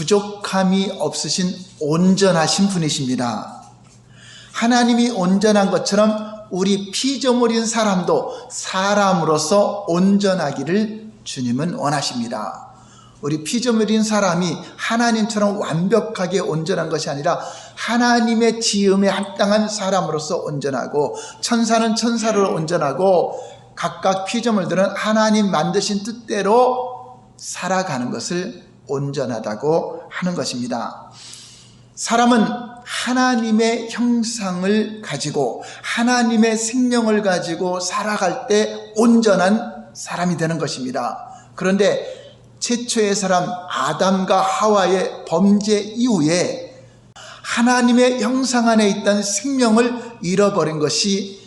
부족함이 없으신 온전하신 분이십니다. 하나님이 온전한 것처럼 우리 피조물인 사람도 사람으로서 온전하기를 주님은 원하십니다. 우리 피조물인 사람이 하나님처럼 완벽하게 온전한 것이 아니라 하나님의 지음에 합당한 사람으로서 온전하고, 천사는 천사로 온전하고, 각각 피조물들은 하나님 만드신 뜻대로 살아가는 것을 온전하다고 하는 것입니다. 사람은 하나님의 형상을 가지고 하나님의 생명을 가지고 살아갈 때 온전한 사람이 되는 것입니다. 그런데 최초의 사람 아담과 하와의 범죄 이후에 하나님의 형상 안에 있던 생명을 잃어버린 것이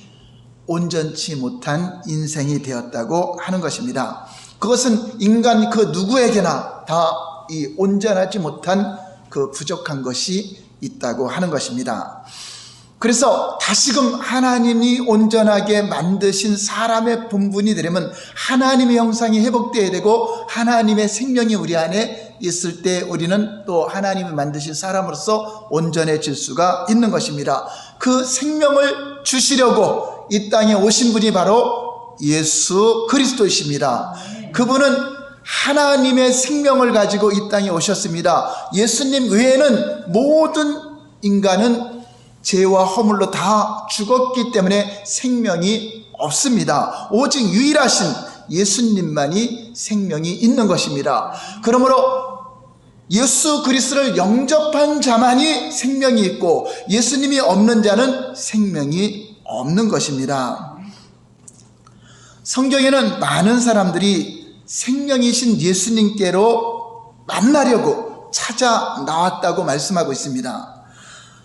온전치 못한 인생이 되었다고 하는 것입니다. 그것은 인간 그 누구에게나 다 이 온전하지 못한 그 부족한 것이 있다고 하는 것입니다. 그래서 다시금 하나님이 온전하게 만드신 사람의 본분이 되려면 하나님의 형상이 회복되어야 되고, 하나님의 생명이 우리 안에 있을 때 우리는 또 하나님이 만드신 사람으로서 온전해질 수가 있는 것입니다. 그 생명을 주시려고 이 땅에 오신 분이 바로 예수 그리스도이십니다. 그분은 하나님의 생명을 가지고 이 땅에 오셨습니다. 예수님 외에는 모든 인간은 죄와 허물로 다 죽었기 때문에 생명이 없습니다. 오직 유일하신 예수님만이 생명이 있는 것입니다. 그러므로 예수 그리스도를 영접한 자만이 생명이 있고, 예수님이 없는 자는 생명이 없는 것입니다. 성경에는 많은 사람들이 생명이신 예수님께로 만나려고 찾아 나왔다고 말씀하고 있습니다.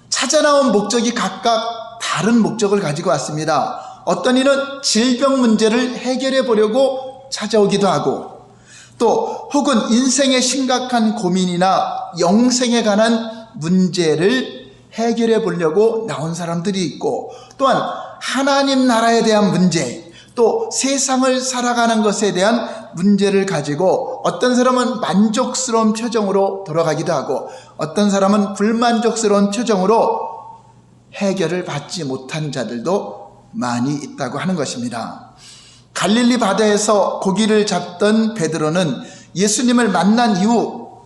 찾아 나온 목적이 각각 다른 목적을 가지고 왔습니다. 어떤 이는 질병 문제를 해결해 보려고 찾아오기도 하고, 또 혹은 인생의 심각한 고민이나 영생에 관한 문제를 해결해 보려고 나온 사람들이 있고, 또한 하나님 나라에 대한 문제, 또 세상을 살아가는 것에 대한 문제를 가지고 어떤 사람은 만족스러운 표정으로 돌아가기도 하고, 어떤 사람은 불만족스러운 표정으로 해결을 받지 못한 자들도 많이 있다고 하는 것입니다. 갈릴리 바다에서 고기를 잡던 베드로는 예수님을 만난 이후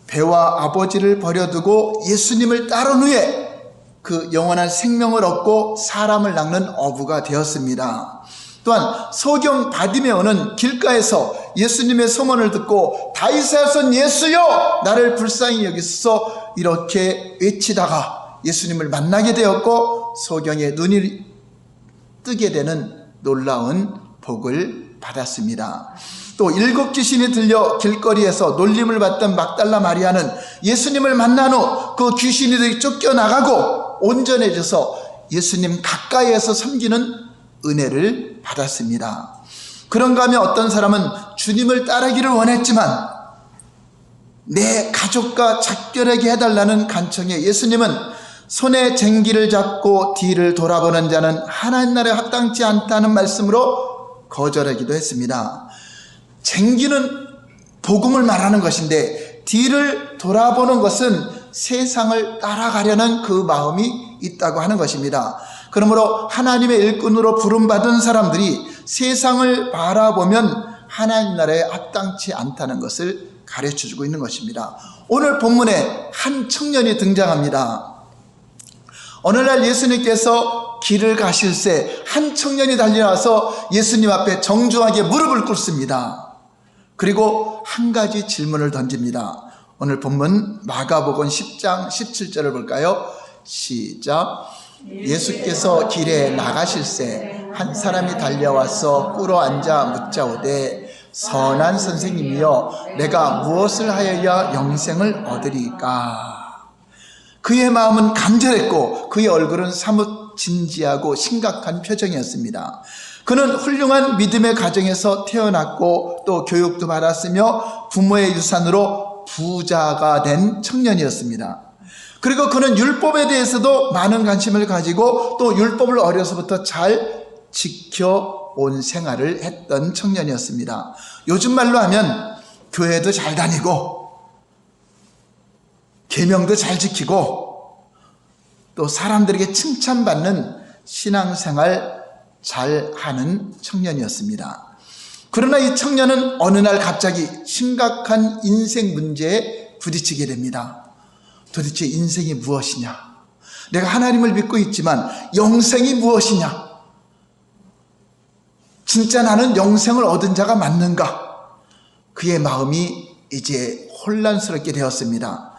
배와 아버지를 버려두고 예수님을 따른 후에 그 영원한 생명을 얻고 사람을 낚는 어부가 되었습니다. 또한 소경 바디메오는 길가에서 예수님의 소문을 듣고 다윗의 손 예수여 나를 불쌍히 여기소서 이렇게 외치다가 예수님을 만나게 되었고, 소경의 눈이 뜨게 되는 놀라운 복을 받았습니다. 또 7 귀신이 들려 길거리에서 놀림을 받던 막달라 마리아는 예수님을 만난 후 그 귀신이 쫓겨나가고 온전해져서 예수님 가까이에서 섬기는 은혜를 받았습니다. 그런가 하면 어떤 사람은 주님을 따르기를 원했지만 내 가족과 작별하게 해달라는 간청에 예수님은 손에 쟁기를 잡고 뒤를 돌아보는 자는 하나님 나라에 합당치 않다는 말씀으로 거절하기도 했습니다. 쟁기는 복음을 말하는 것인데, 뒤를 돌아보는 것은 세상을 따라가려는 그 마음이 있다고 하는 것입니다. 그러므로 하나님의 일꾼으로 부름받은 사람들이 세상을 바라보면 하나님 나라에 합당치 않다는 것을 가르쳐주고 있는 것입니다. 오늘 본문에 한 청년이 등장합니다. 오늘날 예수님께서 길을 가실새 한 청년이 달려와서 예수님 앞에 정중하게 무릎을 꿇습니다. 그리고 한 가지 질문을 던집니다. 오늘 본문 마가복음 10장 17절을 볼까요? 시작. 예수께서 길에 나가실새 한 사람이 달려와서 꿇어 앉아 묻자오되 선한 선생님이여 내가 무엇을 하여야 영생을 얻으리까? 그의 마음은 간절했고 그의 얼굴은 사뭇 진지하고 심각한 표정이었습니다. 그는 훌륭한 믿음의 가정에서 태어났고 또 교육도 받았으며 부모의 유산으로 부자가 된 청년이었습니다. 그리고 그는 율법에 대해서도 많은 관심을 가지고 또 율법을 어려서부터 잘 지켜온 생활을 했던 청년이었습니다. 요즘 말로 하면 교회도 잘 다니고 계명도 잘 지키고 또 사람들에게 칭찬받는 신앙생활 잘하는 청년이었습니다. 그러나 이 청년은 어느 날 갑자기 심각한 인생 문제에 부딪히게 됩니다. 도대체 인생이 무엇이냐? 내가 하나님을 믿고 있지만 영생이 무엇이냐? 진짜 나는 영생을 얻은 자가 맞는가? 그의 마음이 이제 혼란스럽게 되었습니다.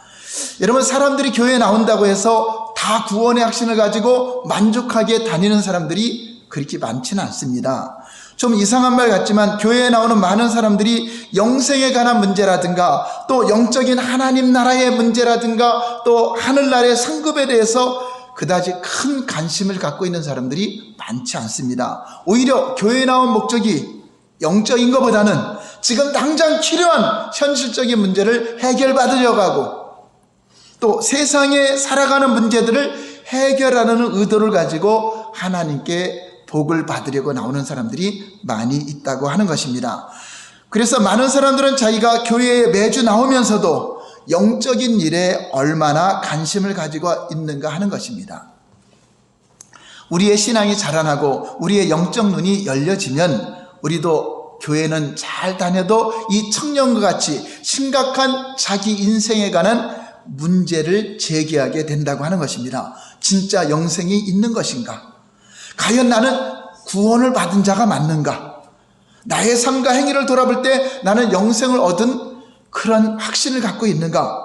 여러분, 사람들이 교회에 나온다고 해서 다 구원의 확신을 가지고 만족하게 다니는 사람들이 그렇게 많지는 않습니다. 좀 이상한 말 같지만 교회에 나오는 많은 사람들이 영생에 관한 문제라든가 또 영적인 하나님 나라의 문제라든가 또 하늘나라의 상급에 대해서 그다지 큰 관심을 갖고 있는 사람들이 많지 않습니다. 오히려 교회에 나온 목적이 영적인 것보다는 지금 당장 필요한 현실적인 문제를 해결받으려고 하고 또 세상에 살아가는 문제들을 해결하는 의도를 가지고 하나님께 복을 받으려고 나오는 사람들이 많이 있다고 하는 것입니다. 그래서 많은 사람들은 자기가 교회에 매주 나오면서도 영적인 일에 얼마나 관심을 가지고 있는가 하는 것입니다. 우리의 신앙이 자라나고 우리의 영적 눈이 열려지면 우리도 교회는 잘 다녀도 이 청년과 같이 심각한 자기 인생에 관한 문제를 제기하게 된다고 하는 것입니다. 진짜 영생이 있는 것인가? 과연 나는 구원을 받은 자가 맞는가? 나의 삶과 행위를 돌아볼 때 나는 영생을 얻은 그런 확신을 갖고 있는가?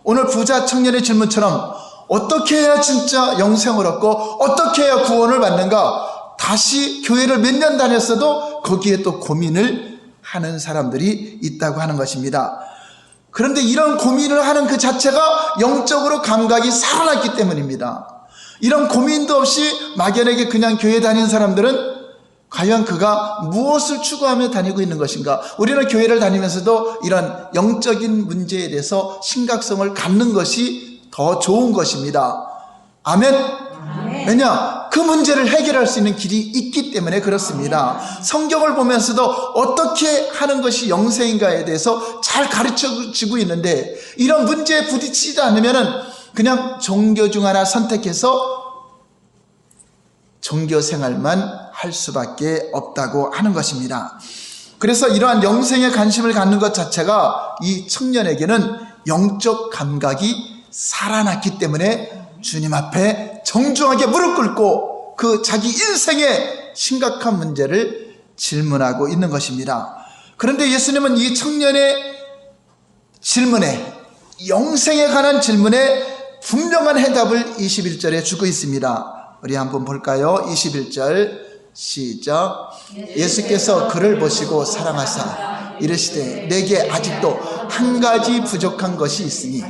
오늘 부자 청년의 질문처럼 어떻게 해야 진짜 영생을 얻고 어떻게 해야 구원을 받는가? 다시 교회를 몇 년 다녔어도 거기에 또 고민을 하는 사람들이 있다고 하는 것입니다. 그런데 이런 고민을 하는 그 자체가 영적으로 감각이 살아났기 때문입니다. 이런 고민도 없이 막연하게 그냥 교회 다니는 사람들은 과연 그가 무엇을 추구하며 다니고 있는 것인가? 우리는 교회를 다니면서도 이런 영적인 문제에 대해서 심각성을 갖는 것이 더 좋은 것입니다. 아멘? 왜냐? 그 문제를 해결할 수 있는 길이 있기 때문에 그렇습니다. 성경을 보면서도 어떻게 하는 것이 영생인가에 대해서 잘 가르쳐지고 있는데 이런 문제에 부딪히지 않으면 그냥 종교 중 하나 선택해서 종교 생활만 할 수밖에 없다고 하는 것입니다. 그래서 이러한 영생에 관심을 갖는 것 자체가 이 청년에게는 영적 감각이 살아났기 때문에 주님 앞에 정중하게 무릎 꿇고 그 자기 인생의 심각한 문제를 질문하고 있는 것입니다. 그런데 예수님은 이 청년의 질문에, 영생에 관한 질문에 분명한 해답을 21절에 주고 있습니다. 우리 한번 볼까요? 21절 시작. 예수께서 그를 보시고 사랑하사 이르시되 내게 아직도 한 가지 부족한 것이 있으니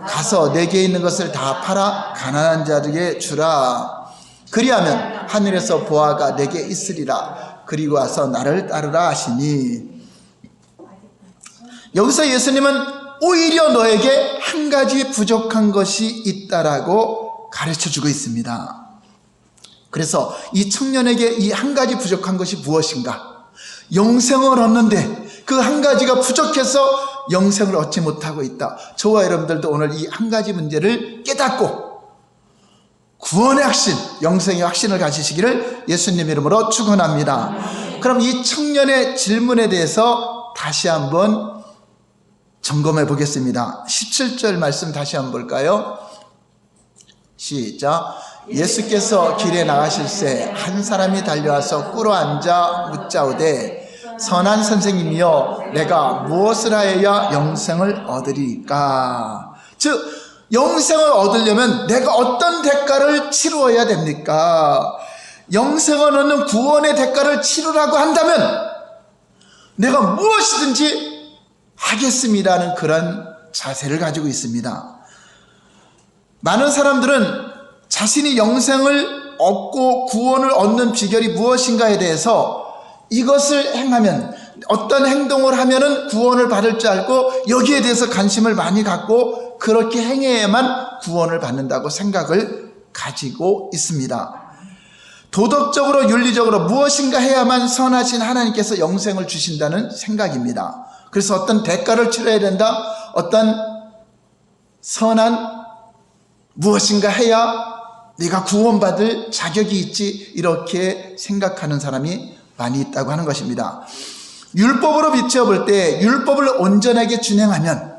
가서 내게 있는 것을 다 팔아 가난한 자에게 주라. 그리하면 하늘에서 보화가 내게 있으리라. 그리고 와서 나를 따르라 하시니, 여기서 예수님은 오히려 너에게 한 가지 부족한 것이 있다라고 가르쳐주고 있습니다. 그래서 이 청년에게 이 한 가지 부족한 것이 무엇인가? 영생을 얻는데 그 한 가지가 부족해서 영생을 얻지 못하고 있다. 저와 여러분들도 오늘 이 한 가지 문제를 깨닫고 구원의 확신, 영생의 확신을 가지시기를 예수님 이름으로 축원합니다. 그럼 이 청년의 질문에 대해서 다시 한번 점검해 보겠습니다. 17절 말씀 다시 한번 볼까요? 시작. 예수께서 길에 나가실새 한 사람이 달려와서 꿇어앉아 묻자오되 선한 선생님이여 내가 무엇을 하여야 영생을 얻으리까? 즉 영생을 얻으려면 내가 어떤 대가를 치루어야 됩니까? 영생을 얻는 구원의 대가를 치르라고 한다면 내가 무엇이든지 하겠습니다는 그런 자세를 가지고 있습니다. 많은 사람들은 자신이 영생을 얻고 구원을 얻는 비결이 무엇인가에 대해서 이것을 행하면, 어떤 행동을 하면은 구원을 받을 줄 알고 여기에 대해서 관심을 많이 갖고 그렇게 행해야만 구원을 받는다고 생각을 가지고 있습니다. 도덕적으로 윤리적으로 무엇인가 해야만 선하신 하나님께서 영생을 주신다는 생각입니다. 그래서 어떤 대가를 치러야 된다, 어떤 선한 무엇인가 해야 내가 구원받을 자격이 있지, 이렇게 생각하는 사람이 많이 있다고 하는 것입니다. 율법으로 비춰볼 때 율법을 온전하게 준행하면,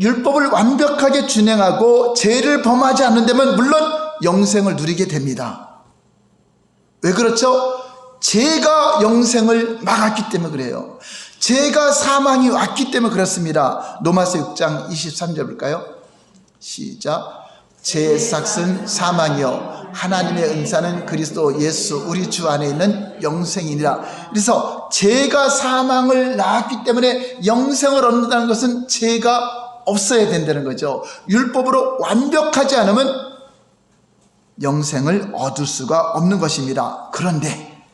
율법을 완벽하게 준행하고 죄를 범하지 않는 데면 물론 영생을 누리게 됩니다. 왜 그렇죠? 죄가 영생을 막았기 때문에 그래요. 죄가 사망이 왔기 때문에 그렇습니다. 로마서 6장 23절 볼까요? 시작. 죄의 삭은 사망이요 하나님의 은사는 그리스도 예수 우리 주 안에 있는 영생이니라. 그래서 죄가 사망을 낳았기 때문에 영생을 얻는다는 것은 죄가 없어야 된다는 거죠. 율법으로 완벽하지 않으면 영생을 얻을 수가 없는 것입니다. 그런데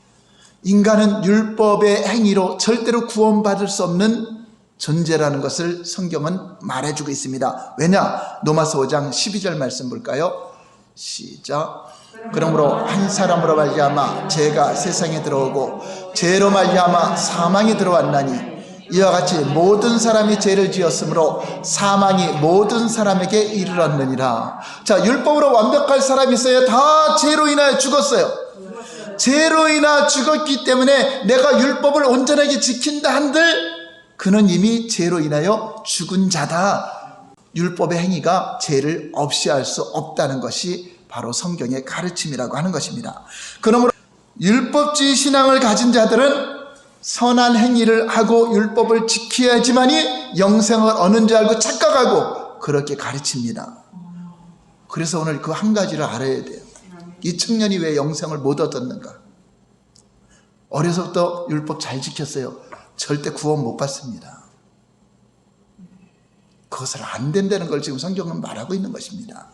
인간은 율법의 행위로 절대로 구원받을 수 없는 존재라는 것을 성경은 말해주고 있습니다. 왜냐? 로마서 5장 12절 말씀 볼까요? 시작. 그러므로 한 사람으로 말미암아 죄가 세상에 들어오고 죄로 말미암아 사망이 들어왔나니 이와 같이 모든 사람이 죄를 지었으므로 사망이 모든 사람에게 이르렀느니라. 자, 율법으로 완벽할 사람이 있어요? 다 죄로 인하여 죽었어요. 죄로 인하여 죽었기 때문에 내가 율법을 온전하게 지킨다 한들 그는 이미 죄로 인하여 죽은 자다. 율법의 행위가 죄를 없이 할 수 없다는 것이 바로 성경의 가르침이라고 하는 것입니다. 그러므로 율법주의 신앙을 가진 자들은 선한 행위를 하고 율법을 지켜야지만이 영생을 얻는 줄 알고 착각하고 그렇게 가르칩니다. 그래서 오늘 그 한 가지를 알아야 돼요. 이 청년이 왜 영생을 못 얻었는가? 어려서부터 율법 잘 지켰어요. 절대 구원 못 받습니다. 그것을 안 된다는 걸 지금 성경은 말하고 있는 것입니다.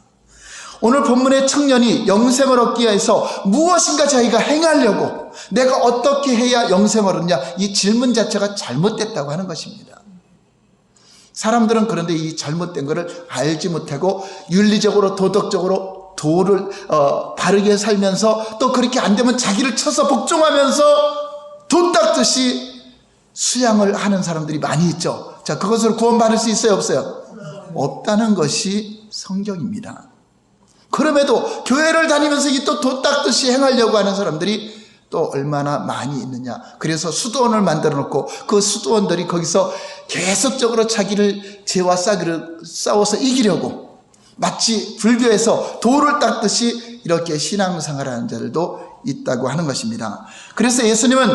오늘 본문의 청년이 영생을 얻기 위해서 무엇인가 자기가 행하려고, 내가 어떻게 해야 영생을 얻냐, 이 질문 자체가 잘못됐다고 하는 것입니다. 사람들은 그런데 이 잘못된 것을 알지 못하고 윤리적으로 도덕적으로 도를 바르게 살면서 또 그렇게 안 되면 자기를 쳐서 복종하면서 돈 닦듯이 수양을 하는 사람들이 많이 있죠. 자, 그것으로 구원받을 수 있어요, 없어요? 없다는 것이 성경입니다. 그럼에도 교회를 다니면서 이 또 돈 닦듯이 행하려고 하는 사람들이 또 얼마나 많이 있느냐. 그래서 수도원을 만들어 놓고 그 수도원들이 거기서 계속적으로 자기를 죄와 싸워서 이기려고 마치 불교에서 돌을 닦듯이 이렇게 신앙생활하는 자들도 있다고 하는 것입니다. 그래서 예수님은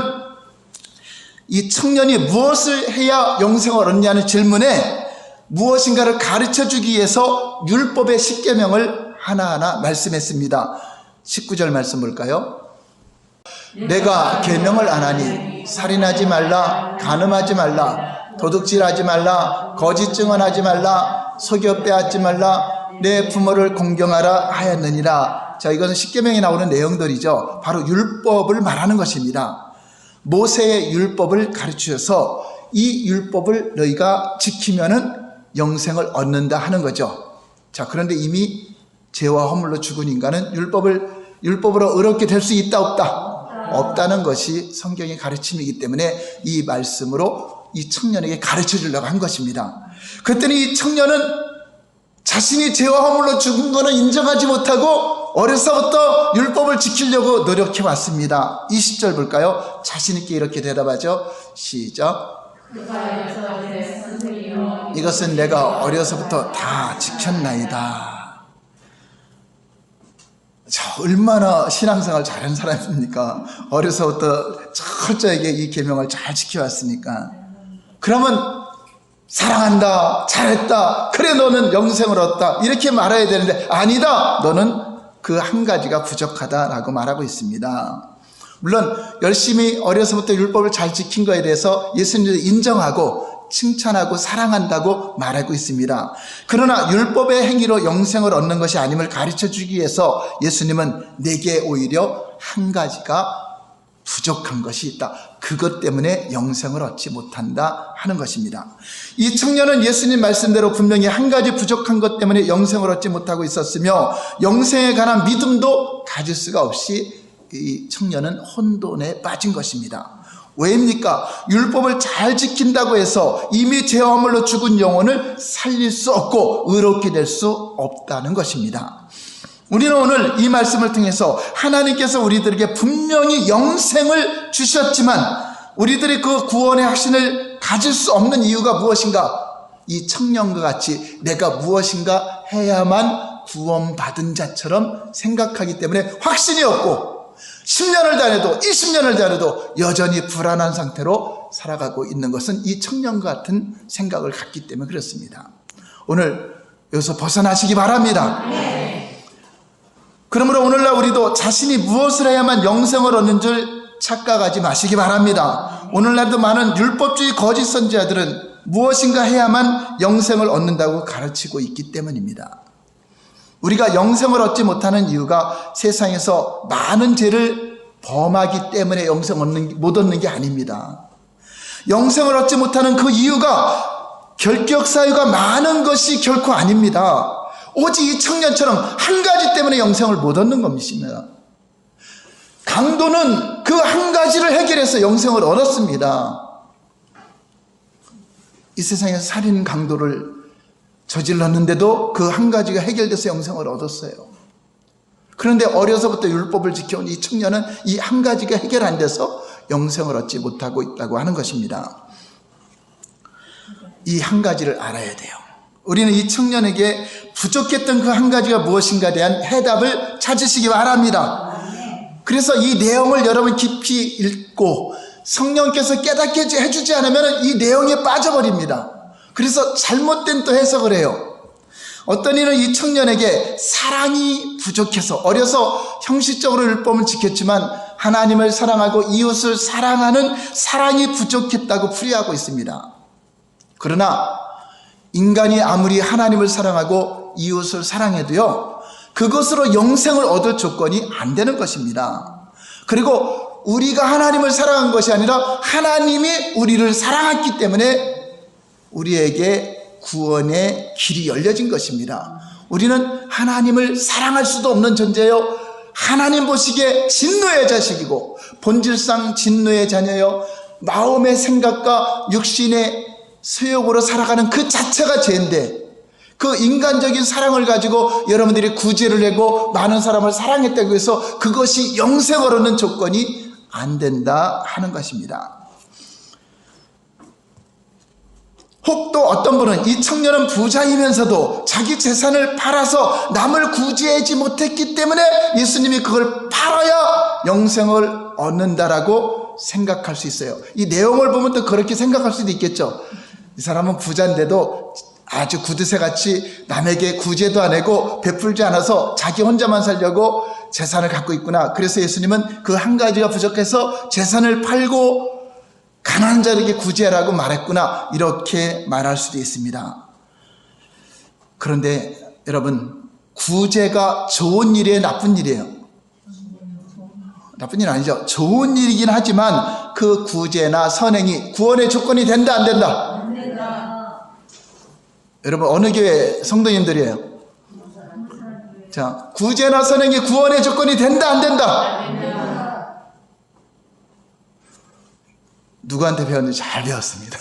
이 청년이 무엇을 해야 영생을 얻냐는 질문에 무엇인가를 가르쳐주기 위해서 율법의 10계명을 하나하나 말씀했습니다. 19절 말씀 볼까요? 내가 계명을 안 하니 살인하지 말라, 간음하지 말라, 도둑질하지 말라, 거짓 증언하지 말라, 속여 빼앗지 말라, 내 부모를 공경하라 하였느니라. 자, 이것은 10계명에 나오는 내용들이죠. 바로 율법을 말하는 것입니다. 모세의 율법을 가르치셔서 이 율법을 너희가 지키면은 영생을 얻는다 하는 거죠. 자, 그런데 이미 죄와 허물로 죽은 인간은 율법으로 의롭게 될 수 있다, 없다? 없다는 것이 성경의 가르침이기 때문에 이 말씀으로 이 청년에게 가르쳐 주려고 한 것입니다. 그랬더니 이 청년은 자신이 죄와 허물로 죽은 거는 인정하지 못하고 어려서부터 율법을 지키려고 노력해 왔습니다. 20절 볼까요? 자신 있게 이렇게 대답하죠. 시작. 이것은 내가 어려서부터 다 지켰나이다. 자, 얼마나 신앙생활 잘한 사람입니까? 어려서부터 철저하게 이 계명을 잘 지켜왔으니까. 그러면 사랑한다, 잘했다, 그래 너는 영생을 얻었다, 이렇게 말해야 되는데 아니다, 너는 그 한 가지가 부족하다라고 말하고 있습니다. 물론 열심히 어려서부터 율법을 잘 지킨 것에 대해서 예수님도 인정하고 칭찬하고 사랑한다고 말하고 있습니다. 그러나 율법의 행위로 영생을 얻는 것이 아님을 가르쳐주기 위해서 예수님은 내게 오히려 한 가지가 부족한 것이 있다, 그것 때문에 영생을 얻지 못한다 하는 것입니다. 이 청년은 예수님 말씀대로 분명히 한 가지 부족한 것 때문에 영생을 얻지 못하고 있었으며 영생에 관한 믿음도 가질 수가 없이 이 청년은 혼돈에 빠진 것입니다. 왜입니까? 율법을 잘 지킨다고 해서 이미 죄화물로 죽은 영혼을 살릴 수 없고 의롭게 될 수 없다는 것입니다. 우리는 오늘 이 말씀을 통해서 하나님께서 우리들에게 분명히 영생을 주셨지만 우리들이 그 구원의 확신을 가질 수 없는 이유가 무엇인가? 이 청년과 같이 내가 무엇인가 해야만 구원받은 자처럼 생각하기 때문에 확신이 없고 10년을 다녀도 20년을 다녀도 여전히 불안한 상태로 살아가고 있는 것은 이 청년과 같은 생각을 갖기 때문에 그렇습니다. 오늘 여기서 벗어나시기 바랍니다. 그러므로 오늘날 우리도 자신이 무엇을 해야만 영생을 얻는 줄 착각하지 마시기 바랍니다. 오늘날도 많은 율법주의 거짓 선지자들은 무엇인가 해야만 영생을 얻는다고 가르치고 있기 때문입니다. 우리가 영생을 얻지 못하는 이유가 세상에서 많은 죄를 범하기 때문에 영생 못 얻는 게 아닙니다. 영생을 얻지 못하는 그 이유가 결격 사유가 많은 것이 결코 아닙니다. 오직 이 청년처럼 한 가지 때문에 영생을 못 얻는 겁니다. 강도는 그 한 가지를 해결해서 영생을 얻었습니다. 이 세상에서 살인 강도를 저질렀는데도 그 한 가지가 해결돼서 영생을 얻었어요. 그런데 어려서부터 율법을 지켜온 이 청년은 이 한 가지가 해결 안 돼서 영생을 얻지 못하고 있다고 하는 것입니다. 이 한 가지를 알아야 돼요. 우리는 이 청년에게 부족했던 그 한 가지가 무엇인가에 대한 해답을 찾으시기 바랍니다. 그래서 이 내용을 여러분 깊이 읽고 성령께서 깨닫게 해주지 않으면 이 내용에 빠져버립니다. 그래서 잘못된 또 해석을 해요. 어떤 이는 이 청년에게 사랑이 부족해서 어려서 형식적으로 율법을 지켰지만 하나님을 사랑하고 이웃을 사랑하는 사랑이 부족했다고 풀이하고 있습니다. 그러나 인간이 아무리 하나님을 사랑하고 이웃을 사랑해도요, 그것으로 영생을 얻을 조건이 안 되는 것입니다. 그리고 우리가 하나님을 사랑한 것이 아니라 하나님이 우리를 사랑했기 때문에 우리에게 구원의 길이 열려진 것입니다. 우리는 하나님을 사랑할 수도 없는 존재요, 하나님 보시기에 진노의 자식이고 본질상 진노의 자녀요, 마음의 생각과 육신의 소욕으로 살아가는 그 자체가 죄인데 그 인간적인 사랑을 가지고 여러분들이 구제를 내고 많은 사람을 사랑했다고 해서 그것이 영생을 얻는 조건이 안 된다 하는 것입니다. 혹 또 어떤 분은 이 청년은 부자이면서도 자기 재산을 팔아서 남을 구제하지 못했기 때문에 예수님이 그걸 팔아야 영생을 얻는다라고 생각할 수 있어요. 이 내용을 보면 또 그렇게 생각할 수도 있겠죠. 이 사람은 부자인데도 아주 구두쇠같이 남에게 구제도 안 하고 베풀지 않아서 자기 혼자만 살려고 재산을 갖고 있구나. 그래서 예수님은 그 한 가지가 부족해서 재산을 팔고 가난한 자에게 구제하라고 말했구나, 이렇게 말할 수도 있습니다. 그런데 여러분, 구제가 좋은 일이에요, 나쁜 일이에요? 나쁜 일 아니죠. 좋은 일이긴 하지만 그 구제나 선행이 구원의 조건이 된다, 안 된다? 안 된다. 여러분, 어느 교회 성도님들이에요? 자, 구제나 선행이 구원의 조건이 된다, 안 된다? 안 된다. 누구한테 배웠는지 잘 배웠습니다.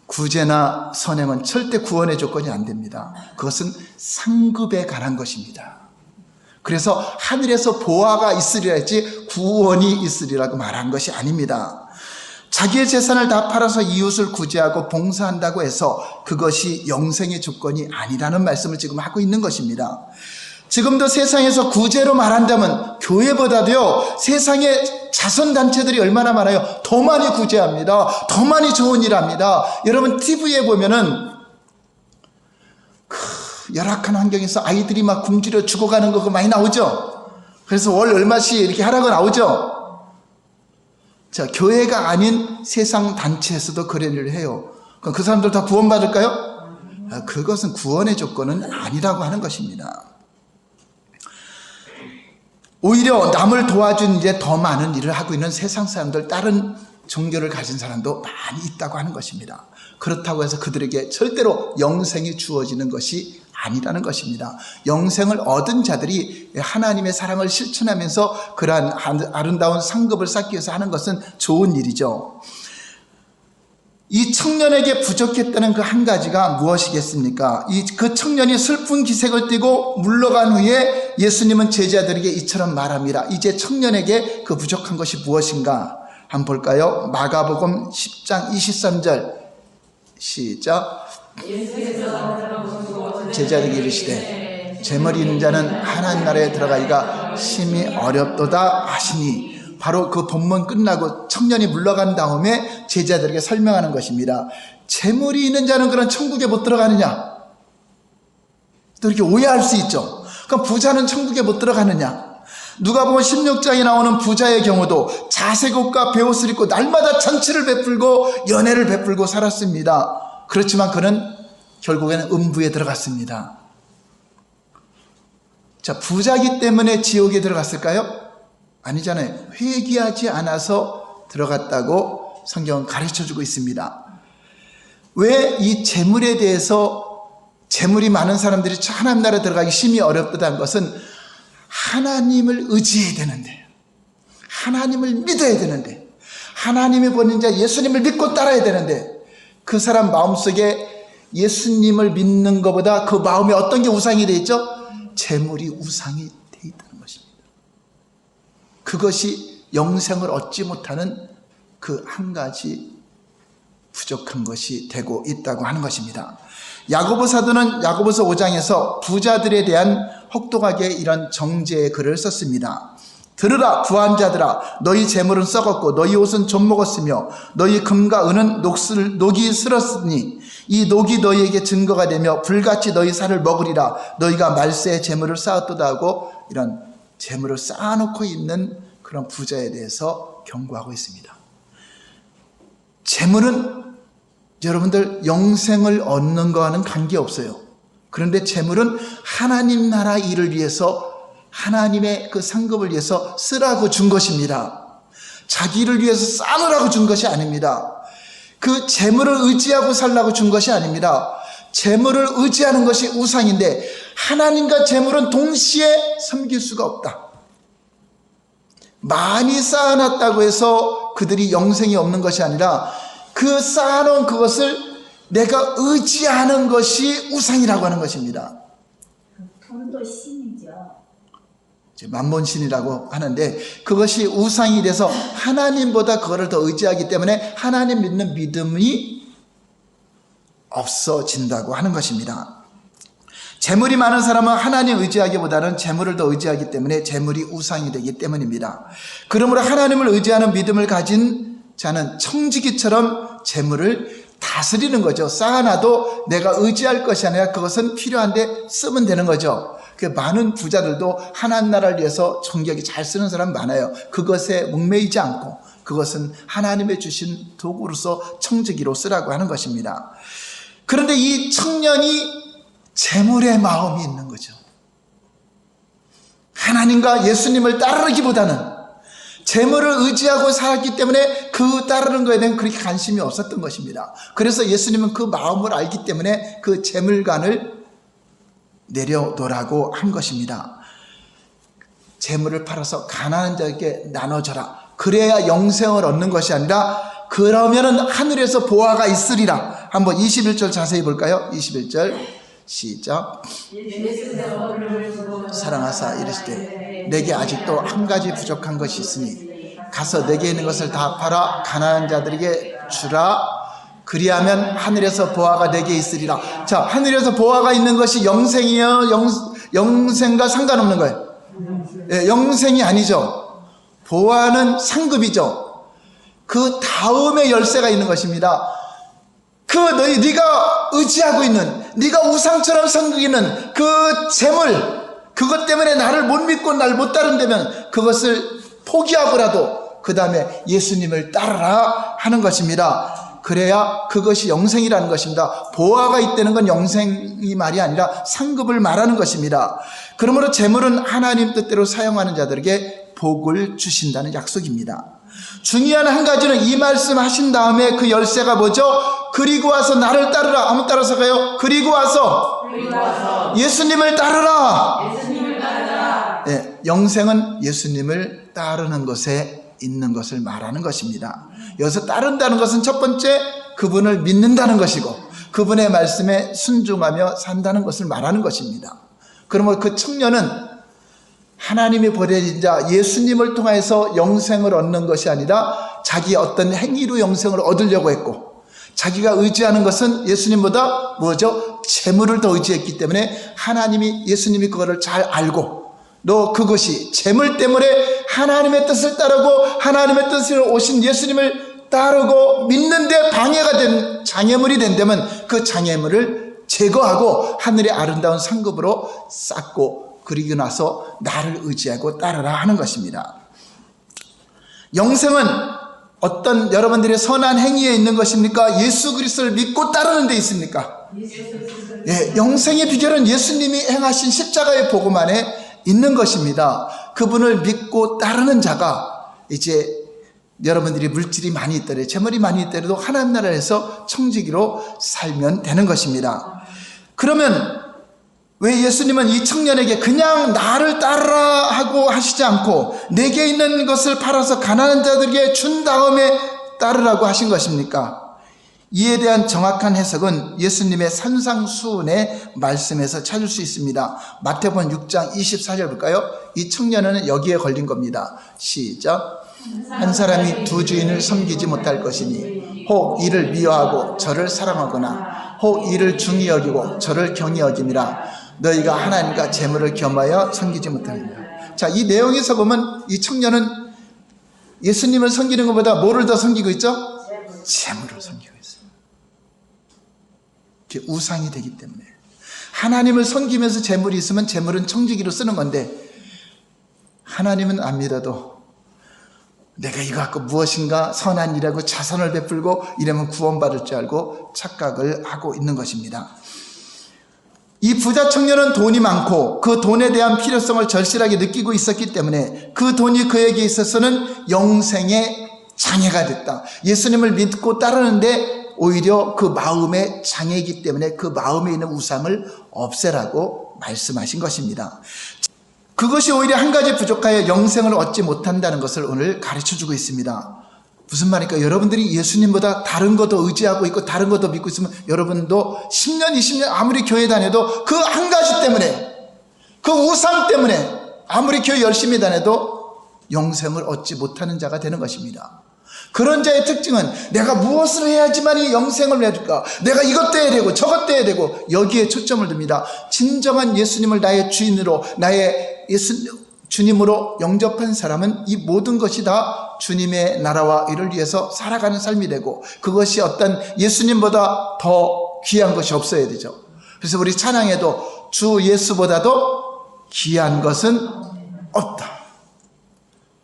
구제나 선행은 절대 구원의 조건이 안 됩니다. 그것은 상급에 관한 것입니다. 그래서 하늘에서 보화가 있으리라 했지 구원이 있으리라고 말한 것이 아닙니다. 자기의 재산을 다 팔아서 이웃을 구제하고 봉사한다고 해서 그것이 영생의 조건이 아니라는 말씀을 지금 하고 있는 것입니다. 지금도 세상에서 구제로 말한다면 교회보다도요, 세상에 자선단체들이 얼마나 많아요. 더 많이 구제합니다. 더 많이 좋은 일 합니다. 여러분 TV에 보면은 열악한 환경에서 아이들이 막 굶주려 죽어가는 거 그거 많이 나오죠. 그래서 월 얼마씩 이렇게 하라고 나오죠. 자, 교회가 아닌 세상 단체에서도 그런 일을 해요. 그럼 그 사람들 다 구원받을까요? 그것은 구원의 조건은 아니라고 하는 것입니다. 오히려 남을 도와준 이제 더 많은 일을 하고 있는 세상 사람들, 다른 종교를 가진 사람도 많이 있다고 하는 것입니다. 그렇다고 해서 그들에게 절대로 영생이 주어지는 것이 아니라는 것입니다. 영생을 얻은 자들이 하나님의 사랑을 실천하면서 그러한 아름다운 상급을 쌓기 위해서 하는 것은 좋은 일이죠. 이 청년에게 부족했다는 그 한 가지가 무엇이겠습니까? 그 청년이 슬픈 기색을 띠고 물러간 후에 예수님은 제자들에게 이처럼 말합니다. 이제 청년에게 그 부족한 것이 무엇인가? 한번 볼까요? 마가복음 10장 23절 시작. 제자들에게 이르시되 재물이 있는 자는 하나님 나라에 들어가기가 심히 어렵도다 하시니, 바로 그 본문 끝나고 청년이 물러간 다음에 제자들에게 설명하는 것입니다. 재물이 있는 자는 그런 천국에 못 들어가느냐? 또 이렇게 오해할 수 있죠. 그럼 부자는 천국에 못 들어가느냐? 누가복음 16장에 나오는 부자의 경우도 자색 옷과 베옷을 입고 날마다 잔치를 베풀고 연회를 베풀고 살았습니다. 그렇지만 그는 결국에는 음부에 들어갔습니다. 자, 부자기 때문에 지옥에 들어갔을까요? 아니잖아요. 회개하지 않아서 들어갔다고 성경은 가르쳐주고 있습니다. 왜 이 재물에 대해서, 재물이 많은 사람들이 하나님 나라에 들어가기 심히 어렵다는 것은 하나님을 의지해야 되는데, 하나님을 믿어야 되는데, 하나님이 보낸 자 예수님을 믿고 따라야 되는데, 그 사람 마음속에 예수님을 믿는 것보다 그 마음에 어떤 게 우상이 되어 있죠? 재물이 우상이 되어 있다는 것입니다. 그것이 영생을 얻지 못하는 그 한 가지 부족한 것이 되고 있다고 하는 것입니다. 야고보 사도는 야고보서 5장에서 부자들에 대한 혹독하게 이런 정죄의 글을 썼습니다. 들으라 부한 자들아, 너희 재물은 썩었고 너희 옷은 좀 먹었으며 너희 금과 은은 녹이 슬었으니 이 녹이 너희에게 증거가 되며 불같이 너희 살을 먹으리라. 너희가 말세에 재물을 쌓았도다 하고 이런 재물을 쌓아놓고 있는 그런 부자에 대해서 경고하고 있습니다. 재물은 여러분들 영생을 얻는 거와는 관계없어요. 그런데 재물은 하나님 나라 일을 위해서, 하나님의 그 상급을 위해서 쓰라고 준 것입니다. 자기를 위해서 쌓으라고 준 것이 아닙니다. 그 재물을 의지하고 살라고 준 것이 아닙니다. 재물을 의지하는 것이 우상인데 하나님과 재물은 동시에 섬길 수가 없다. 많이 쌓아놨다고 해서 그들이 영생이 없는 것이 아니라 그 쌓아놓은 그것을 내가 의지하는 것이 우상이라고 하는 것입니다. 돈도 신이죠. 만몬신이라고 하는데 그것이 우상이 돼서 하나님보다 그거를 더 의지하기 때문에 하나님 믿는 믿음이 없어진다고 하는 것입니다. 재물이 많은 사람은 하나님 의지하기보다는 재물을 더 의지하기 때문에 재물이 우상이 되기 때문입니다. 그러므로 하나님을 의지하는 믿음을 가진 자는 청지기처럼 재물을 다스리는 거죠. 쌓아놔도 내가 의지할 것이 아니라 그것은 필요한데 쓰면 되는 거죠. 많은 부자들도 하나님 나라를 위해서 정기하게 잘 쓰는 사람 많아요. 그것에 목매이지 않고 그것은 하나님의 주신 도구로서 청지기로 쓰라고 하는 것입니다. 그런데 이 청년이 재물의 마음이 있는 거죠. 하나님과 예수님을 따르기보다는 재물을 의지하고 살았기 때문에 그 따르는 것에 대한 그렇게 관심이 없었던 것입니다. 그래서 예수님은 그 마음을 알기 때문에 그 재물관을 내려놓으라고 한 것입니다. 재물을 팔아서 가난한 자에게 나눠줘라. 그래야 영생을 얻는 것이 아니라 그러면은 하늘에서 보화가 있으리라. 한번 21절 자세히 볼까요? 21절 시작. 사랑하사 이르시되 내게 아직도 한 가지 부족한 것이 있으니 가서 내게 있는 것을 다 팔아 가난한 자들에게 주라. 그리하면 하늘에서 보화가 내게 있으리라. 자, 하늘에서 보화가 있는 것이 영생이에요? 영생과 상관없는 거예요? 네, 영생이 아니죠. 보화는 상급이죠. 그 다음에 열쇠가 있는 것입니다. 네가 의지하고 있는, 네가 우상처럼 섬기는 그 재물, 그것 때문에 나를 못 믿고 날 못 따른다면 그것을 포기하고라도 그 다음에 예수님을 따르라 하는 것입니다. 그래야 그것이 영생이라는 것입니다. 보화가 있다는 건 영생이 말이 아니라 상급을 말하는 것입니다. 그러므로 재물은 하나님 뜻대로 사용하는 자들에게 복을 주신다는 약속입니다. 중요한 한 가지는 이 말씀 하신 다음에 그 열쇠가 뭐죠? 그리고 와서 나를 따르라. 한번 따라서 가요. 그리고 와서 예수님을 따르라. 예수님을 따르라. 예, 영생은 예수님을 따르는 것에 있는 것을 말하는 것입니다. 여기서 따른다는 것은 첫 번째 그분을 믿는다는 것이고 그분의 말씀에 순종하며 산다는 것을 말하는 것입니다. 그러면 그 청년은 하나님이 보내신 자 예수님을 통해서 영생을 얻는 것이 아니라 자기 어떤 행위로 영생을 얻으려고 했고 자기가 의지하는 것은 예수님보다 뭐죠? 재물을 더 의지했기 때문에 예수님이 그거를 잘 알고 너 그것이 재물 때문에 하나님의 뜻을 따르고 하나님의 뜻으로 오신 예수님을 따르고 믿는데 방해가 된 장애물이 된다면 그 장애물을 제거하고 하늘의 아름다운 상급으로 쌓고 그리고 나서 나를 의지하고 따르라 하는 것입니다. 영생은 어떤 여러분들의 선한 행위에 있는 것입니까? 예수 그리스도를 믿고 따르는 데 있습니까? 예, 영생의 비결은 예수님이 행하신 십자가의 복음 안에 있는 것입니다. 그분을 믿고 따르는 자가 이제 여러분들이 물질이 많이 있더라도 재물이 많이 있더라도 하나님 나라에서 청지기로 살면 되는 것입니다. 그러면 왜 예수님은 이 청년에게 그냥 나를 따르라 하고 하시지 않고 내게 있는 것을 팔아서 가난한 자들에게 준 다음에 따르라고 하신 것입니까? 이에 대한 정확한 해석은 예수님의 산상수훈의 말씀에서 찾을 수 있습니다. 마태복음 6장 24절 볼까요? 이 청년은 여기에 걸린 겁니다. 시작. 한 사람이 두 주인을 섬기지 못할 것이니 혹 이를 미워하고 저를 사랑하거나 혹 이를 중히 여기고 저를 경히 여김이라. 너희가 하나님과 재물을 겸하여 섬기지 못하느니라. 자, 이 내용에서 보면 이 청년은 예수님을 섬기는 것보다 뭐를 더 섬기고 있죠? 재물을 섬기고 있어요. 그게 우상이 되기 때문에. 하나님을 섬기면서 재물이 있으면 재물은 청지기로 쓰는 건데 하나님은 안 믿어도 내가 이거 갖고 무엇인가 선한 일하고 자선을 베풀고 이러면 구원받을 줄 알고 착각을 하고 있는 것입니다. 이 부자 청년은 돈이 많고 그 돈에 대한 필요성을 절실하게 느끼고 있었기 때문에 그 돈이 그에게 있어서는 영생의 장애가 됐다. 예수님을 믿고 따르는데 오히려 그 마음의 장애이기 때문에 그 마음에 있는 우상을 없애라고 말씀하신 것입니다. 그것이 오히려 한 가지 부족하여 영생을 얻지 못한다는 것을 오늘 가르쳐주고 있습니다. 무슨 말입니까? 여러분들이 예수님보다 다른 것도 의지하고 있고 다른 것도 믿고 있으면 여러분도 10년 20년 아무리 교회 다녀도 그 한 가지 때문에 그 우상 때문에 아무리 교회 열심히 다녀도 영생을 얻지 못하는 자가 되는 것입니다. 그런 자의 특징은 내가 무엇을 해야지만 이 영생을 해줄까? 내가 이것도 해야 되고 저것도 해야 되고 여기에 초점을 둡니다. 진정한 예수님을 나의 주인으로 나의 주님으로 영접한 사람은 이 모든 것이 다 주님의 나라와 이를 위해서 살아가는 삶이 되고 그것이 어떤 예수님보다 더 귀한 것이 없어야 되죠. 그래서 우리 찬양에도 주 예수보다도 귀한 것은 없다.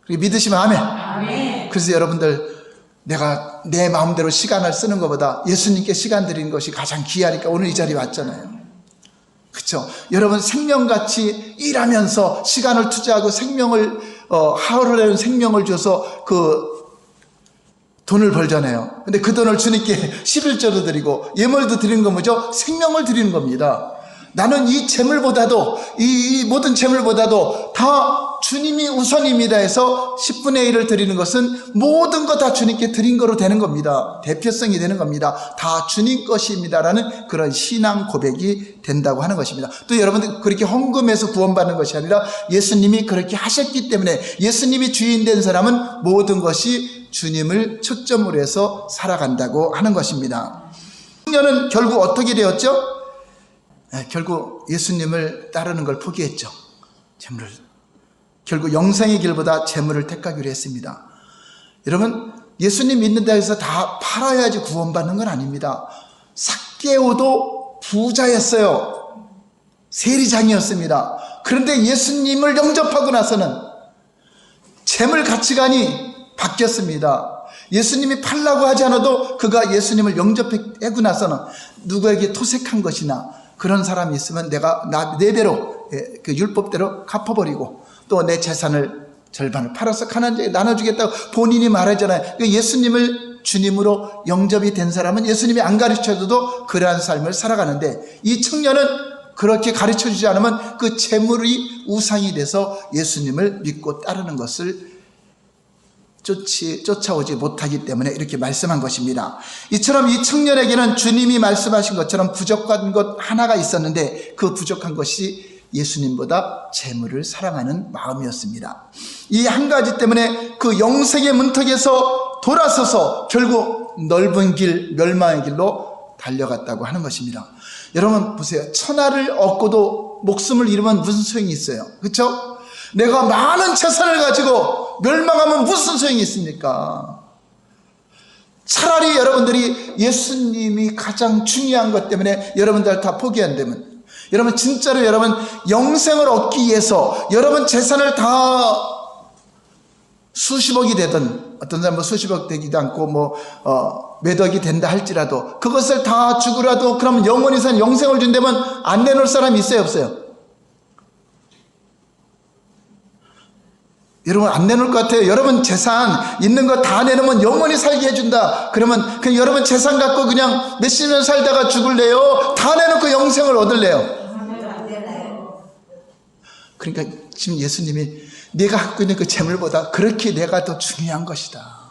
그리고 믿으시면 아멘. 아멘. 그래서 여러분들 내가 내 마음대로 시간을 쓰는 것보다 예수님께 시간 드리는 것이 가장 귀하니까 오늘 이 자리에 왔잖아요. 그렇죠? 여러분 생명같이 일하면서 시간을 투자하고 생명을 하루라는 생명을 줘서 그 돈을 벌잖아요. 근데 그 돈을 주님께 11조로 드리고 예물도 드리는 건 뭐죠? 생명을 드리는 겁니다. 나는 이 재물보다도 이 모든 재물보다도 다 주님이 우선입니다 해서 10분의 1을 드리는 것은 모든 것 다 주님께 드린 거로 되는 겁니다. 대표성이 되는 겁니다. 다 주님 것입니다라는 그런 신앙 고백이 된다고 하는 것입니다. 또 여러분들 그렇게 헌금해서 구원받는 것이 아니라 예수님이 그렇게 하셨기 때문에 예수님이 주인 된 사람은 모든 것이 주님을 초점으로 해서 살아간다고 하는 것입니다. 청년은 결국 어떻게 되었죠? 결국 예수님을 따르는 걸 포기했죠. 재물을. 결국 영생의 길보다 재물을 택하기로 했습니다. 여러분 예수님 믿는다 해서 다 팔아야지 구원받는 건 아닙니다. 삭개오도 부자였어요. 세리장이었습니다. 그런데 예수님을 영접하고 나서는 재물 가치관이 바뀌었습니다. 예수님이 팔라고 하지 않아도 그가 예수님을 영접하고 나서는 누구에게 토색한 것이나 그런 사람이 있으면 내가 내 배로 그 율법대로 갚아버리고 또 내 재산을 절반을 팔아서 가난한 자에게 나눠주겠다고 본인이 말하잖아요. 예수님을 주님으로 영접이 된 사람은 예수님이 안 가르쳐줘도 그러한 삶을 살아가는데 이 청년은 그렇게 가르쳐 주지 않으면 그 재물이 우상이 돼서 예수님을 믿고 따르는 것을 쫓아오지 못하기 때문에 이렇게 말씀한 것입니다. 이처럼 이 청년에게는 주님이 말씀하신 것처럼 부족한 것 하나가 있었는데 그 부족한 것이 예수님보다 재물을 사랑하는 마음이었습니다. 이 한 가지 때문에 그 영생의 문턱에서 돌아서서 결국 넓은 길, 멸망의 길로 달려갔다고 하는 것입니다. 여러분 보세요. 천하를 얻고도 목숨을 잃으면 무슨 소용이 있어요? 그렇죠? 내가 많은 재산을 가지고 멸망하면 무슨 소용이 있습니까? 차라리 여러분들이 예수님이 가장 중요한 것 때문에 여러분들 다 포기한다면, 여러분 진짜로 여러분 영생을 얻기 위해서 여러분 재산을 다 수십억이 되든, 어떤 사람은 수십억 되기도 않고 몇 억이 된다 할지라도 그것을 다 주고라도 그러면 영원히 산 영생을 준다면 안 내놓을 사람이 있어요, 없어요? 여러분 안 내놓을 것 같아요. 여러분 재산 있는 거 다 내놓으면 영원히 살게 해준다. 그러면 그냥 여러분 재산 갖고 그냥 몇십 년 살다가 죽을래요? 다 내놓고 영생을 얻을래요? 그러니까 지금 예수님이 네가 갖고 있는 그 재물보다 그렇게 내가 더 중요한 것이다.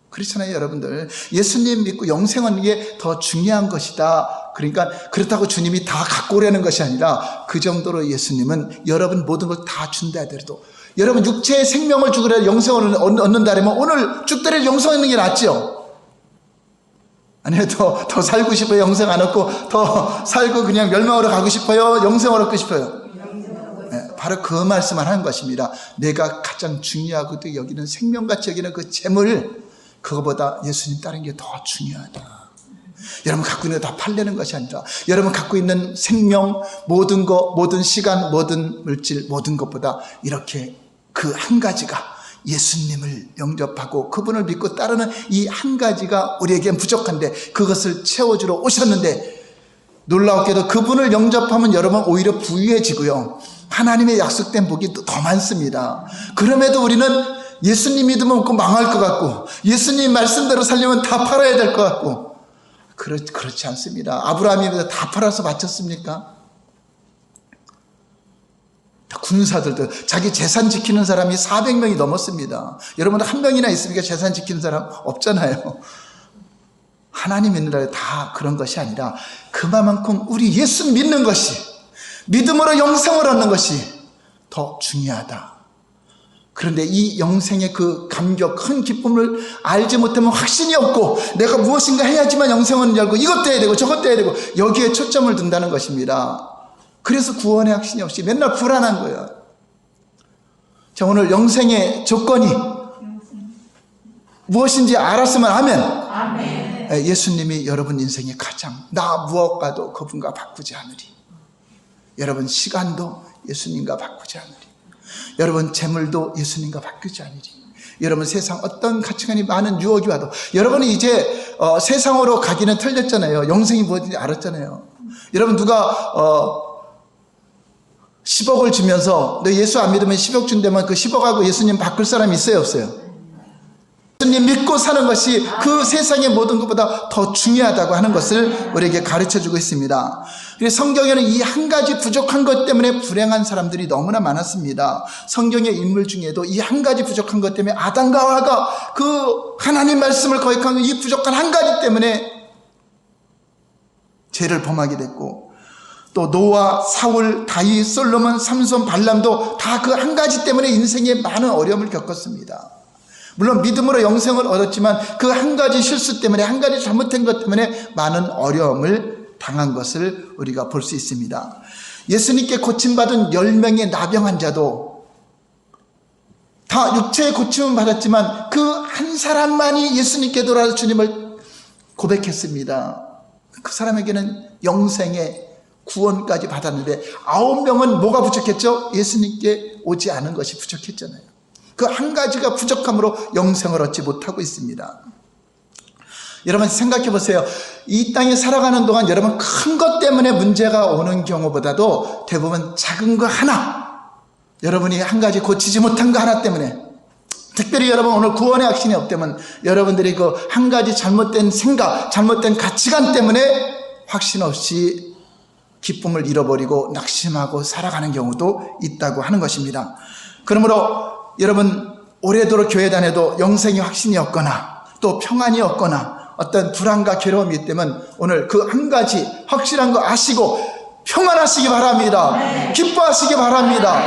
그렇잖아요, 여러분들. 예수님 믿고 영생 얻는 게 더 중요한 것이다. 그러니까 그렇다고 주님이 다 갖고 오라는 것이 아니라 그 정도로 예수님은 여러분 모든 걸 다 준다 하더라도 여러분 육체의 생명을 주더라도 영생을 얻는다면 오늘 죽더라도 영생 얻는 게 낫죠? 아니면 더 살고 싶어요? 영생 안 얻고 더 살고 그냥 멸망으로 가고 싶어요? 영생을 얻고 싶어요? 네, 바로 그 말씀을 하는 것입니다. 내가 가장 중요하고 여기는 생명같이 여기는 그 재물, 그거보다 예수님 따르는 게 더 중요하다. 여러분 갖고 있는 거 다 팔려는 것이 아니라 여러분 갖고 있는 생명, 모든 것, 모든 시간, 모든 물질, 모든 것보다 이렇게 그 한 가지가 예수님을 영접하고 그분을 믿고 따르는 이 한 가지가 우리에겐 부족한데 그것을 채워주러 오셨는데, 놀라웠게도 그분을 영접하면 여러분 오히려 부유해지고요, 하나님의 약속된 복이 더 많습니다. 그럼에도 우리는 예수님 믿으면 망할 것 같고 예수님 말씀대로 살려면 다 팔아야 될 것 같고 그렇지 않습니다. 아브라함이 다 팔아서 바쳤습니까? 군사들도 자기 재산 지키는 사람이 400명이 넘었습니다. 여러분 한 명이나 있습니까? 재산 지키는 사람 없잖아요. 하나님 믿는 날 다 그런 것이 아니라 그만큼 우리 예수 믿는 것이, 믿음으로 영생을 얻는 것이 더 중요하다. 그런데 이 영생의 그 감격, 큰 기쁨을 알지 못하면 확신이 없고 내가 무엇인가 해야지만 영생은 열고 이것도 해야 되고 저것도 해야 되고 여기에 초점을 둔다는 것입니다. 그래서 구원의 확신이 없이 맨날 불안한 거예요. 자, 오늘 영생의 조건이 무엇인지 알았으면 하면 예수님이 여러분 인생의 가장 나 무엇과도 그분과 바꾸지 않으리. 여러분 시간도 예수님과 바꾸지 않으리. 여러분 재물도 예수님과 바꾸지 않으리. 여러분 세상 어떤 가치관이 많은 유혹이 와도 여러분이 이제 세상으로 가기는 틀렸잖아요. 영생이 무엇인지 알았잖아요. 여러분 누가 10억을 주면서 너 예수 안 믿으면 10억 준다면 그 10억하고 예수님 바꿀 사람이 있어요, 없어요? 예수님 믿고 사는 것이 그 세상의 모든 것보다 더 중요하다고 하는 것을 우리에게 가르쳐주고 있습니다. 그래서 성경에는 이 한 가지 부족한 것 때문에 불행한 사람들이 너무나 많았습니다. 성경의 인물 중에도 이 한 가지 부족한 것 때문에 아담과 하와가 그 하나님 말씀을 거역한 이 부족한 한 가지 때문에 죄를 범하게 됐고, 또 노아, 사울, 다윗, 솔로몬, 삼손, 발람도 다 그 한 가지 때문에 인생에 많은 어려움을 겪었습니다. 물론 믿음으로 영생을 얻었지만 그 한 가지 실수 때문에, 한 가지 잘못된 것 때문에 많은 어려움을 당한 것을 우리가 볼 수 있습니다. 예수님께 고침받은 10명의 나병 환자도 다 육체의 고침은 받았지만 그 한 사람만이 예수님께 돌아와서 주님을 고백했습니다. 그 사람에게는 영생의 구원까지 받았는데 9명은 뭐가 부족했죠? 예수님께 오지 않은 것이 부족했잖아요. 그 한 가지가 부족함으로 영생을 얻지 못하고 있습니다. 여러분 생각해 보세요. 이 땅에 살아가는 동안 여러분 큰 것 때문에 문제가 오는 경우보다도 대부분 작은 거 하나, 여러분이 한 가지 고치지 못한 거 하나 때문에, 특별히 여러분 오늘 구원의 확신이 없다면 여러분들이 그 한 가지 잘못된 생각, 잘못된 가치관 때문에 확신 없이 기쁨을 잃어버리고 낙심하고 살아가는 경우도 있다고 하는 것입니다. 그러므로 여러분 오래도록 교회 다녀도 영생의 확신이 없거나 또 평안이 없거나 어떤 불안과 괴로움이 있다면 오늘 그 한 가지 확실한 거 아시고 평안하시기 바랍니다. 기뻐하시기 바랍니다.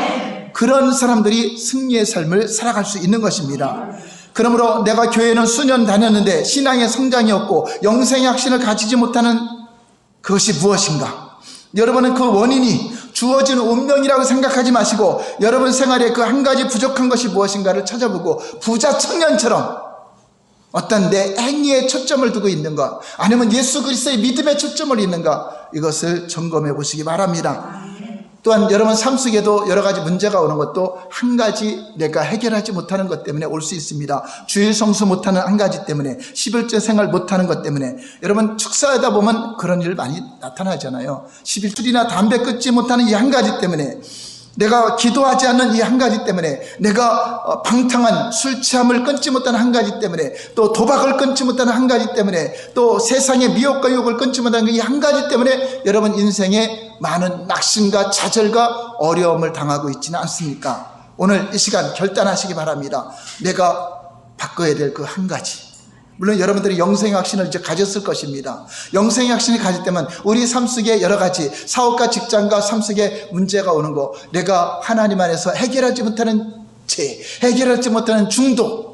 그런 사람들이 승리의 삶을 살아갈 수 있는 것입니다. 그러므로 내가 교회는 수년 다녔는데 신앙의 성장이 없고 영생의 확신을 가지지 못하는 그것이 무엇인가? 여러분은 그 원인이 주어진 운명이라고 생각하지 마시고 여러분 생활에 그 한 가지 부족한 것이 무엇인가를 찾아보고 부자 청년처럼 어떤 내 행위에 초점을 두고 있는가, 아니면 예수 그리스도의 믿음에 초점을 있는가, 이것을 점검해 보시기 바랍니다. 또한 여러분 삶 속에도 여러 가지 문제가 오는 것도 한 가지 내가 해결하지 못하는 것 때문에 올 수 있습니다. 주일 성수 못하는 한 가지 때문에, 11조 생활 못하는 것 때문에. 여러분 축사하다 보면 그런 일 많이 나타나잖아요. 11술이나 담배 끊지 못하는 이 한 가지 때문에, 내가 기도하지 않는 이 한 가지 때문에, 내가 방탕한 술 취함을 끊지 못하는 한 가지 때문에, 또 도박을 끊지 못하는 한 가지 때문에, 또 세상의 미혹과 유혹을 끊지 못하는 이 한 가지 때문에 여러분 인생에 많은 낙심과 좌절과 어려움을 당하고 있지는 않습니까? 오늘 이 시간 결단하시기 바랍니다. 내가 바꿔야 될 그 한 가지. 물론 여러분들이 영생의 확신을 이제 가졌을 것입니다. 영생의 확신을 가질 때면 우리 삶 속에 여러 가지 사업과 직장과 삶 속에 문제가 오는 거, 내가 하나님 안에서 해결하지 못하는 죄, 해결하지 못하는 중독,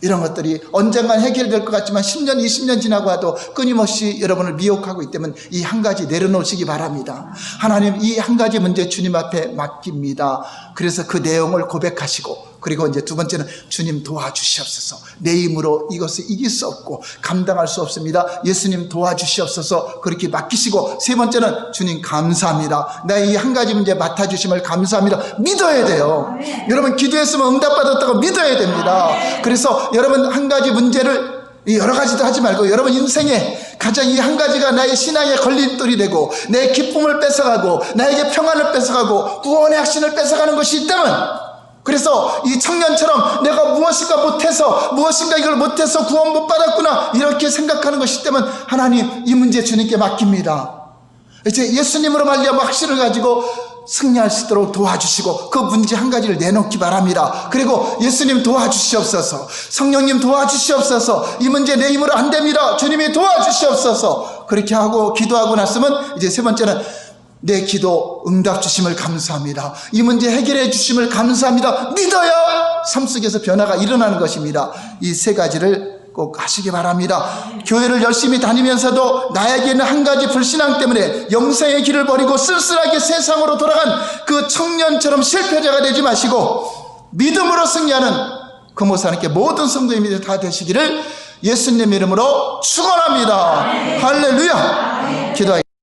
이런 것들이 언젠간 해결될 것 같지만 10년, 20년 지나고 와도 끊임없이 여러분을 미혹하고 있다면 이 한 가지 내려놓으시기 바랍니다. 하나님, 이 한 가지 문제 주님 앞에 맡깁니다. 그래서 그 내용을 고백하시고, 그리고 이제 두 번째는 주님 도와주시옵소서. 내 힘으로 이것을 이길 수 없고 감당할 수 없습니다. 예수님 도와주시옵소서. 그렇게 맡기시고, 세 번째는 주님 감사합니다. 나 이 한 가지 문제 맡아주심을 감사합니다. 믿어야 돼요. 여러분 기도했으면 응답받았다고 믿어야 됩니다. 그래서 여러분 한 가지 문제를 여러 가지도 하지 말고 여러분 인생에 가장 이 한 가지가 나의 신앙의 걸림돌이 되고 내 기쁨을 뺏어가고 나에게 평안을 뺏어가고 구원의 확신을 뺏어가는 것이 있다면, 그래서 이 청년처럼 내가 무엇인가 못해서 무엇인가 이걸 못해서 구원 못 받았구나 이렇게 생각하는 것이 있다면 하나님 이 문제 주님께 맡깁니다. 이제 예수님으로 말미암아 확신을 가지고 승리할 수 있도록 도와주시고 그 문제 한 가지를 내놓기 바랍니다. 그리고 예수님 도와주시옵소서, 성령님 도와주시옵소서, 이 문제 내 힘으로 안 됩니다, 주님이 도와주시옵소서. 그렇게 하고 기도하고 났으면 이제 세 번째는 내 기도 응답 주심을 감사합니다. 이 문제 해결해 주심을 감사합니다. 믿어야 삶 속에서 변화가 일어나는 것입니다. 이 세 가지를 꼭 하시기 바랍니다. 교회를 열심히 다니면서도 나에게는 한 가지 불신앙 때문에 영생의 길을 버리고 쓸쓸하게 세상으로 돌아간 그 청년처럼 실패자가 되지 마시고 믿음으로 승리하는 그 모사님께 모든 성도님이 다 되시기를 예수님 이름으로 축원합니다. 할렐루야. 기도하겠습니다.